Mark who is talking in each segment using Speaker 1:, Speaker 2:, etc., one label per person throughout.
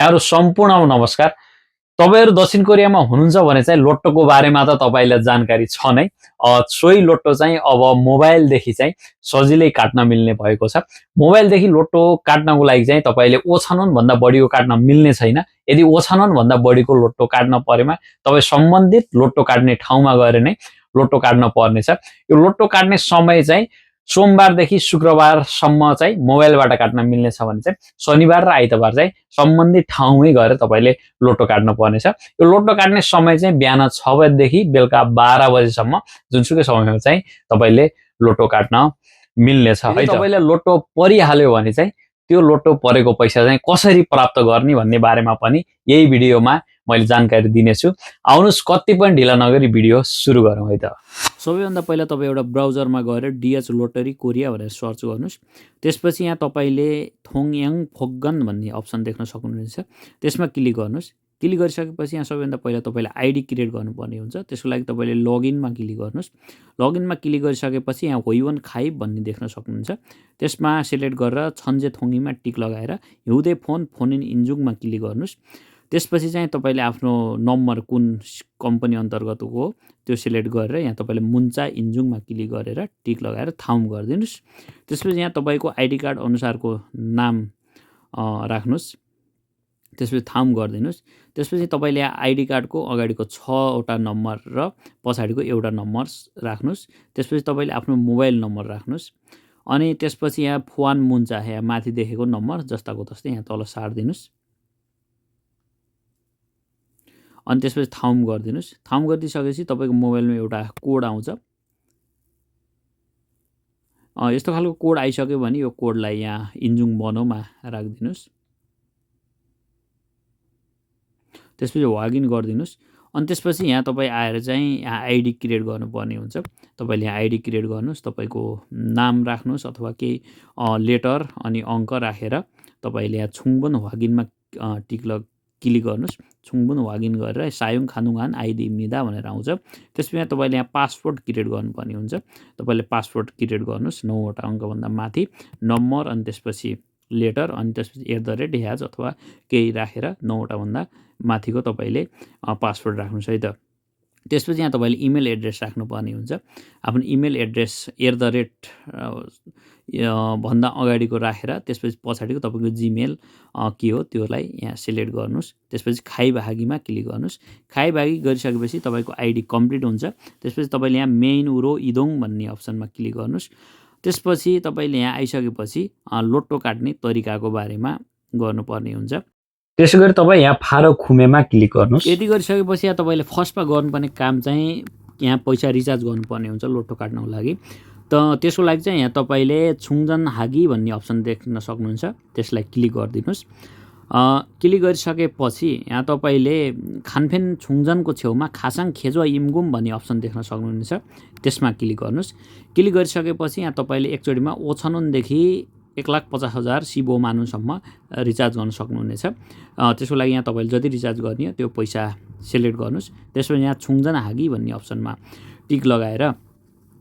Speaker 1: यहाँहरु सम्पूर्णमा नमस्कार। तपाईहरु दक्षिण कोरियामा हुनुहुन्छ भने चाहिँ लोट्टोको बारेमा त तपाईलाई जानकारी छ नै। सोही लोट्टो चाहिँ अब मोबाइलदेखि चाहिँ सजिलै काट्न मिल्ने भएको छ। मोबाइलदेखि लोट्टो काट्नको लागि चाहिँ तपाईले ओछानन भन्दा बढीको काट्न मिल्ने छैन। यदि ओछानन भन्दा बढीको लोट्टो काट्न परेमा तपाई सम्बन्धित लोट्टो काट्ने ठाउँमा गएर नै लोट्टो काट्न पर्नेछ। यो लोट्टो काट्ने समय चाहिँ सोमबारदेखि शुक्रबारसम्म चाहिँ मोबाइलबाट काट्न मिल्ने छ भने चाहिँ शनिबार र आइतबार चाहिँ सम्बन्धित ठाउँमै गएर तपाईले लोट्टो काट्न पर्नेछ। यो लोट्टो काट्ने समय चाहिँ बिहान 6 बजेदेखि बेलुका 12 बजेसम्म जुनसुकै समयमा चाहिँ तपाईले लोट्टो काट्न मिल्नेछ है। तपाईलाई लोट्टो परिहाल्यो भने चाहिँ त्यो लोट्टो परेको पैसा चाहिँ कसरी प्राप्त गर्ने भन्ने बारेमा पनि यही भिडियोमा मैले जानकारी दिनेछु। आउनुस् कति पनि ढिला नगरी भिडियो सुरु गरौँ है त। सबैभन्दा पहिला तपाई एउटा ब्राउजरमा गएर DH लोटरी कोरिया भनेर सर्च गर्नुस्। त्यसपछि यहाँ तपाईले थोङयाङ फोगन भन्ने अप्सन देख्न सक्नुहुनेछ। त्यसमा क्लिक गर्नुस्। क्लिक गरिसकेपछि यहाँ सबैभन्दा पहिला तपाईले आईडी क्रिएट गर्नुपर्ने हुन्छ। त्यसको लागि तपाईले लगइनमा क्लिक गर्नुस्। लगइनमा क्लिक गरिसकेपछि यहाँ होइवन खाइब भन्ने देख्न सक्नुहुन्छ। त्यसमा सिलेक्ट गरेर छन्जे थोङीमा टिक लगाएर हिउँदे फोन इन इन्जुङमा क्लिक गर्नुस्। त्यसपछि चाहिँ तपाईले आफ्नो नम्बर कुन कम्पनी अन्तर्गतको हो त्यो सिलेक्ट गरेर यहाँ तपाईले मुन्चा इन्जुङमा क्लिक गरेर टिक लगाएर थाउम गरिदिनुस्। त्यसपछि यहाँ तपाईको आईडी कार्ड अनुसारको नाम राख्नुस्। त्यसपछि थाउम गरिदिनुस्। त्यसपछि तपाईले आईडी कार्डको अगाडिको 6 वटा नम्बर र पछाडिको एउटा नम्बर राख्नुस्। त्यसपछि तपाईले आफ्नो मोबाइल नम्बर राख्नुस्। अनि त्यसपछि यहाँ फुवान मुन्चा यहाँ माथि देखेको नम्बर जस्ताको तस्तै यहाँ तल सार्दिनुस्। अनि त्यसपछि थाउम गरिदिनुस्। थाउम गरिदिसकेपछि तपाईको मोबाइलमा एउटा कोड आउँछ। यस्तो खालको कोड आइसक्यो भने यो कोडलाई यहाँ इन्जुङ बनोमा राखिदिनुस्। त्यसपछि लॉगिन गरिदिनुस्। अनि त्यसपछि यहाँ तपाई आएर चाहिँ यहाँ आईडी क्रिएट गर्नुपर्ने हुन्छ। तपाईले यहाँ आईडी क्रिएट गर्नुस्। तपाईको नाम राख्नुस् अथवा केही लेटर अनि अङ्क राखेर तपाईले यहाँ छुङबन लॉगिनमा क्लिक गर्नुस्। छुङबन लॉगिन गरेर सायुङ खानुङान आईडी मिदा भनेर आउँछ। त्यसपछि यहाँ तपाईले यहाँ पासवर्ड क्रिएट गर्नुपर्ने हुन्छ। तपाईले पासवर्ड क्रिएट गर्नुस्। 9 वटा अङ्कभन्दा माथि नम्बर अनि त्यसपछि लेटर अनि त्यसपछि @ अथवा केही राखेर 9 वटा भन्दा माथिको तपाईले पासवर्ड राख्नुस् है त। त्यसपछि यहाँ तपाईले इमेल एड्रेस राख्नुपर्ने हुन्छ। आफ्नो इमेल एड्रेस भन्दा अगाडिको राखेर त्यसपछि पछाडिको तपाईको जीमेल के हो त्योलाई यहाँ सिलेक्ट गर्नुस्। त्यसपछि खाइभागीमा क्लिक गर्नुस्। खाइभागी गरिसकेपछि तपाईको आईडी कम्प्लिट हुन्छ। त्यसपछि तपाईले यहाँ मेन उरो इदोङ भन्ने अप्सनमा क्लिक गर्नुस्। त्यसपछि तपाईले यहाँ आइसकेपछि लोट्टो काट्ने तरिकाको बारेमा गर्नुपर्ने हुन्छ। त्यसैगरी तपाई यहाँ फारो खुमेमा क्लिक गर्नुस्। यति गरिसकेपछि यहाँ तपाईले फर्स्टमा गर्नुपर्ने काम चाहिँ यहाँ पैसा रिचार्ज गर्नुपर्ने हुन्छ लोट्टो काट्नको लागि। त्यसको लागि चाहिँ यहाँ तपाईले छुङजन हागी भन्ने अप्सन देख्न सक्नुहुन्छ। त्यसलाई क्लिक गरिदिनुस्। क्लिक गरिसकेपछि यहाँ तपाईले खानफेन छुङजनको छेउमा खासाङ खेजो इमगुम भन्ने अप्सन देख्न सक्नुहुनेछ। त्यसमा क्लिक गर्नुस्। क्लिक गरिसकेपछि यहाँ तपाईले एकचोटीमा ओछाननदेखि 1,50,000 सिबो मानुसम्म रिचार्ज गर्न सक्नुहुनेछ। त्यसको लागि यहाँ तपाईले जति रिचार्ज गर्ने हो त्यो पैसा सिलेक्ट गर्नुस्। त्यसपछि यहाँ छुङजन हागी भन्ने अप्सनमा टिक लगाएर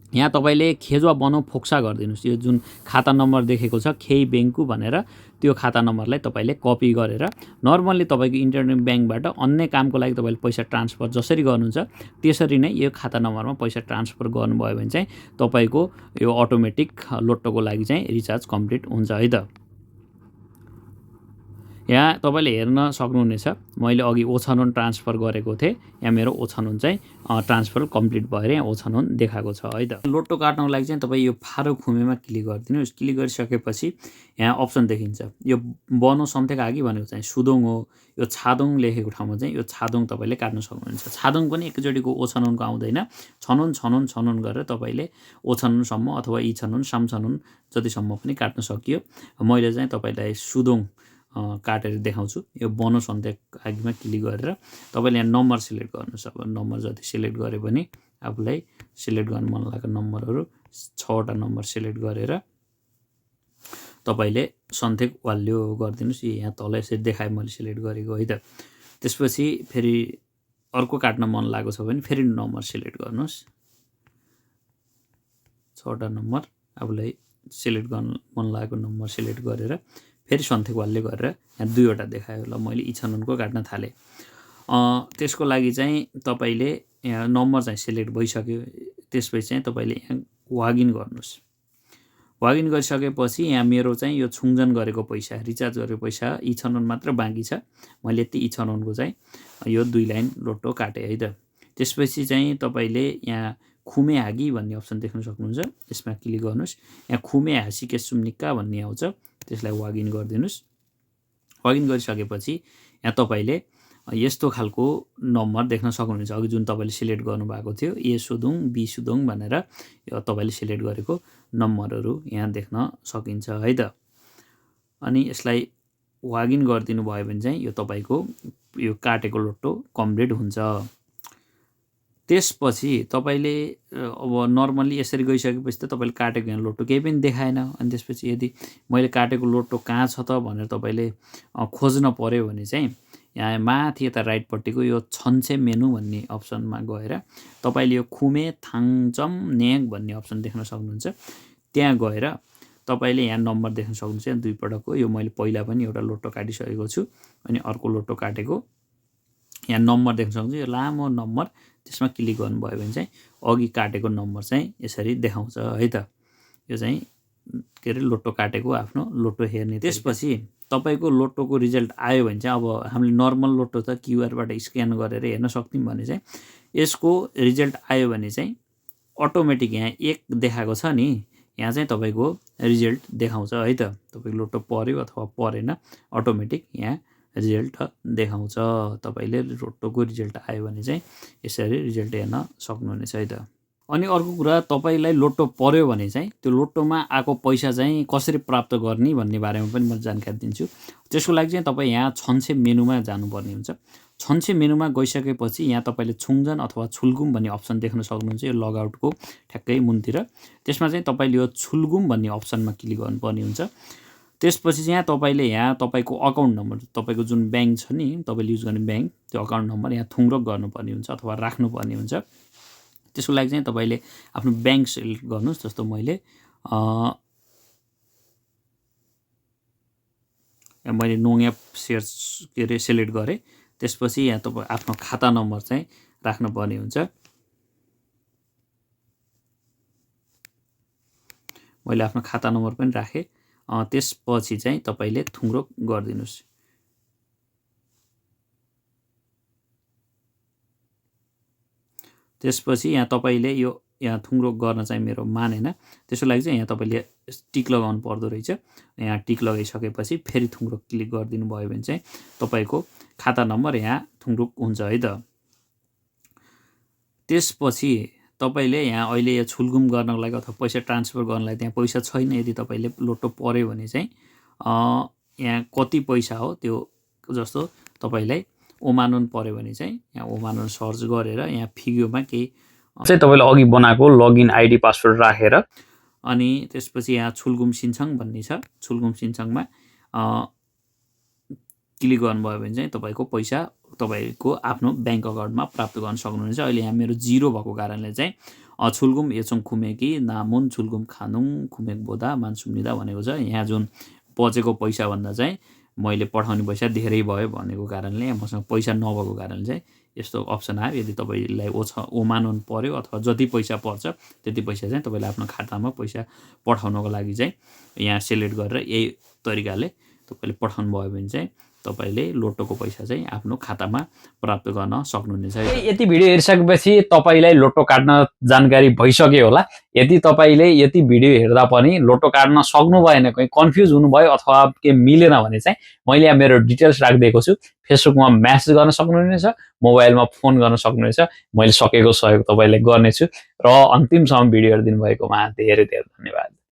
Speaker 1: यहाँ तपाईले खेजवा बनो फोक्सा गरिदिनुस्। यो जुन खाता नम्बर देखेको छ खेइ ब्याङ्कु भनेर त्यो खाता नम्बरलाई तपाईले कपी गरेर नर्मल्ली तपाईको इन्टरनेट ब्याङ्कबाट अन्य कामको लागि तपाईले पैसा ट्रान्सफर जसरी गर्नुहुन्छ त्यसरी नै यो खाता नम्बरमा पैसा ट्रान्सफर गर्नुभयो भने चाहिँ तपाईको यो अटोमेटिक लोट्टोको लागि चाहिँ रिचार्ज कम्प्लिट हुन्छ है त। यहाँ तपाईले हेर्न सक्नुहुनेछ मैले अघि ओछानन ट्रान्सफर गरेको थिएँ। यहाँ मेरो ओछानन चाहिँ ट्रान्सफर कम्प्लिट भएर यहाँ ओछानन देखाएको छ है त। लोट्टो काट्नको लागि चाहिँ तपाई यो फारो खुमेमा क्लिक गरिदिनुस्। क्लिक गरिसकेपछि यहाँ अप्सन देखिन्छ। यो बनो सम्थेक हागी भनेको चाहिँ सुदोङ हो। यो छादोङ लेखेको ठाउँमा चाहिँ यो छादोङ तपाईले काट्न सक्नुहुन्छ। छादोङ पनि एकैचोटीको ओछाननको आउँदैन। छनन गरेर तपाईले ओछाननसम्म अथवा इछानन सामछानन जतिसम्म पनि काट्न सकियो। मैले चाहिँ तपाईलाई सुदोङ काटेर देखाउँछु। यो बनो सम्थेक हागीमा क्लिक गरेर तपाईले यहाँ नम्बर सिलेक्ट गर्नुस्। अब नम्बर जति सिलेक्ट गरे पनि आफूलाई सिलेक्ट गर्न मन लागेको नम्बरहरू 6 वटा नम्बर सिलेक्ट गरेर तपाईले सन्थेक वाल्यो गरिदिनुस्। यहाँ तल यसरी देखाए मैले सिलेक्ट गरेको है त। त्यसपछि फेरि अर्को काट्न मन लागेको छ भने फेरि नम्बर सिलेक्ट गर्नुस्। 6 वटा नम्बर आफूलाई सिलेक्ट गर्न मन लागेको नम्बर सिलेक्ट गरेर फेरि सन्थेकवालले गरेर यहाँ 2वटा देखायो। ल मैले इछाननको काट्न थालेँ। त्यसको लागि चाहिँ तपाईँले यहाँ नम्बर चाहिँ सिलेक्ट भइसक्यो। त्यसपछि चाहिँ तपाईँले यहाँ लॉगिन गर्नुहोस्। लॉगिन गरिसकेपछि यहाँ मेरो चाहिँ यो छुङजन गरेको पैसा, रिचार्ज गरेको पैसा इछानन मात्र बाँकी छ। मैले यति इछाननको चाहिँ यो 2 लाइन लोटो काटेँ है त। त्यसपछि चाहिँ तपाईँले यहाँ खुमे हागी भन्ने अप्सन देख्न सक्नुहुन्छ। यसमा क्लिक गर्नुहोस्। यहाँ खुमे हाँसीके सुम्निक्का भन्ने आउँछ, त्यसलाई लॉगिन गरिदिनुहोस्। लॉगिन गरिसकेपछि यहाँ तपाईँले यस्तो खालको नम्बर देख्न सक्नुहुन्छ। अघि जुन तपाईँले सिलेक्ट गर्नुभएको थियो ए सुदुङ बी सुदुङ भनेर यो तपाईँले सिलेक्ट गरेको नम्बरहरू यहाँ देख्न सकिन्छ है त। अनि यसलाई लॉगिन गरिदिनु भयो भने चाहिँ यो तपाईँको यो काटेको लोटो कम्प्लिट हुन्छ। त्यसपछि तपाईँले अब नर्मली यसरी गइसकेपछि त तपाईँले काटेको यहाँ लोटो केही पनि देखाएन। अनि त्यसपछि यदि मैले काटेको लोटो कहाँ छ त भनेर तपाईँले खोज्न पर्यो भने चाहिँ यहाँ माथि यता राइटपट्टिको यो छन्चे मेनु भन्ने अप्सनमा गएर तपाईँले यो खुमे थाङचम नेक भन्ने अप्सन देख्न सक्नुहुन्छ। त्यहाँ गएर तपाईँले यहाँ नम्बर देख्न सक्नुहुन्छ। यहाँ 2 पटकको यो मैले पहिला पनि एउटा लोटो काटिसकेको छु। अनि अर्को लोटो काटेको यहाँ नम्बर देख्न सक्नुहुन्छ। यो लामो नम्बर, त्यसमा क्लिक गर्नुभयो भने चाहिँ अघि काटेको नम्बर चाहिँ यसरी देखाउँछ है त। यो चाहिँ के अरे लोटो काटेको आफ्नो लोटो हेर्ने। त्यसपछि तपाईँको लोटोको रिजल्ट आयो भने चाहिँ अब हामीले नर्मल लोटो त क्युआरबाट स्क्यान गरेर हेर्न सक्थ्यौँ भने चाहिँ यसको रिजल्ट आयो भने चाहिँ अटोमेटिक यहाँ 1 देखाएको छ नि, यहाँ चाहिँ तपाईँको रिजल्ट देखाउँछ है त। तपाईँको लोटो पर्यो अथवा परेन अटोमेटिक यहाँ रिजल्ट देखाउँछ। तपाईँले लोटोको रिजल्ट आयो भने चाहिँ यसरी रिजल्ट हेर्न सक्नुहुनेछ है त। अनि अर्को कुरा, तपाईँलाई लोटो पर्यो भने चाहिँ त्यो लोटोमा आएको पैसा चाहिँ कसरी प्राप्त गर्ने भन्ने बारेमा पनि म जानकारी दिन्छु। त्यसको लागि चाहिँ तपाईँ यहाँ छन्चे मेनुमा जानुपर्ने हुन्छ। छन्चे मेनुमा गइसकेपछि यहाँ तपाईँले छुङजन अथवा छुल्गुम भन्ने अप्सन देख्न सक्नुहुन्छ यो लगआउटको ठ्याक्कै मुनतिर। त्यसमा चाहिँ तपाईँले यो छुल्गुम भन्ने अप्सनमा क्लिक गर्नुपर्ने हुन्छ। त्यसपछि चाहिँ यहाँ तपाईँले यहाँ तपाईँको अकाउन्ट नम्बर, तपाईँको जुन ब्याङ्क छ नि तपाईँले युज गर्ने ब्याङ्क, त्यो अकाउन्ट नम्बर यहाँ थुङ्रोक गर्नुपर्ने हुन्छ अथवा राख्नुपर्ने हुन्छ। त्यसको लागि चाहिँ तपाईँले आफ्नो ब्याङ्क सिलेक्ट गर्नुहोस्। जस्तो मैले नोङ्या सेयर्स के अरे सिलेक्ट गरेँ। त्यसपछि यहाँ तपाईँ आफ्नो खाता नम्बर चाहिँ राख्नुपर्ने हुन्छ। मैले आफ्नो खाता नम्बर पनि राखेँ। त्यसपछि चाहिँ तपाईँले थुङ्रोक गरिदिनुहोस्। त्यसपछि यहाँ तपाईँले यो यहाँ थुङ्रोक गर्न चाहिँ मेरो मानेन। त्यसको लागि चाहिँ यहाँ तपाईँले टिक लगाउनु पर्दो रहेछ। यहाँ टिक लगाइसकेपछि फेरि थुङ्रोक क्लिक गरिदिनु भयो भने चाहिँ तपाईँको खाता नम्बर यहाँ थुङ्रोक हुन्छ है त। त्यसपछि तपाईँले यहाँ अहिले यो छुलगुम गर्नको लागि अथवा पैसा ट्रान्सफर गर्नलाई त्यहाँ पैसा छैन, यदि तपाईँले लोटो पर्यो भने चाहिँ यहाँ कति पैसा हो त्यो जस्तो तपाईँलाई ओमानन पर्यो भने चाहिँ यहाँ ओमानन सर्च गरेर यहाँ फिगोमा केही चाहिँ तपाईँले अघि बनाएको लगइन आइडी पासवर्ड राखेर अनि त्यसपछि यहाँ छुलगुम सिन्छङ भन्ने छ, छुलगुम सिन्छङमा क्लिक गर्नुभयो भने चाहिँ तपाईँको पैसा तपाईँको आफ्नो ब्याङ्क अकाउन्टमा प्राप्त गर्न सक्नुहुनेछ। अहिले यहाँ मेरो 0 भएको कारणले चाहिँ छुलगुम एचोङ खुमेकी नामुन छुलगुम खानुङ खुमेक बोदा मानसुम्निदा भनेको छ। यहाँ जुन बचेको पैसाभन्दा चाहिँ मैले पठाउने पैसा धेरै भयो भनेको कारणले मसँग पैसा नभएको कारणले चाहिँ यस्तो अप्सन आयो। यदि तपाईँलाई ओमानन पर्यो अथवा जति पैसा पर्छ त्यति पैसा चाहिँ तपाईँले आफ्नो खातामा पैसा पठाउनको लागि चाहिँ यहाँ सिलेक्ट गरेर यही तरिकाले तपाईँले पठाउनु भयो भने चाहिँ तपाईँले लोटोको पैसा चाहिँ आफ्नो खातामा प्राप्त गर्न सक्नुहुनेछ। यति भिडियो हेरिसकेपछि तपाईँलाई लोटो काट्न जानकारी भइसक्यो होला। यदि तपाईँले यति भिडियो हेर्दा पनि लोटो काट्न सक्नु भएन, कहीँ कन्फ्युज हुनुभयो अथवा के मिलेन भने चाहिँ मैले यहाँ मेरो डिटेल्स राखिदिएको छु। फेसबुकमा म्यासेज गर्न सक्नुहुनेछ, मोबाइलमा फोन गर्न सक्नुहुनेछ। मैले सकेको सहयोग तपाईँलाई गर्नेछु र अन्तिमसम्म भिडियो हेरिदिनु भएकोमा धेरै धेरै धन्यवाद।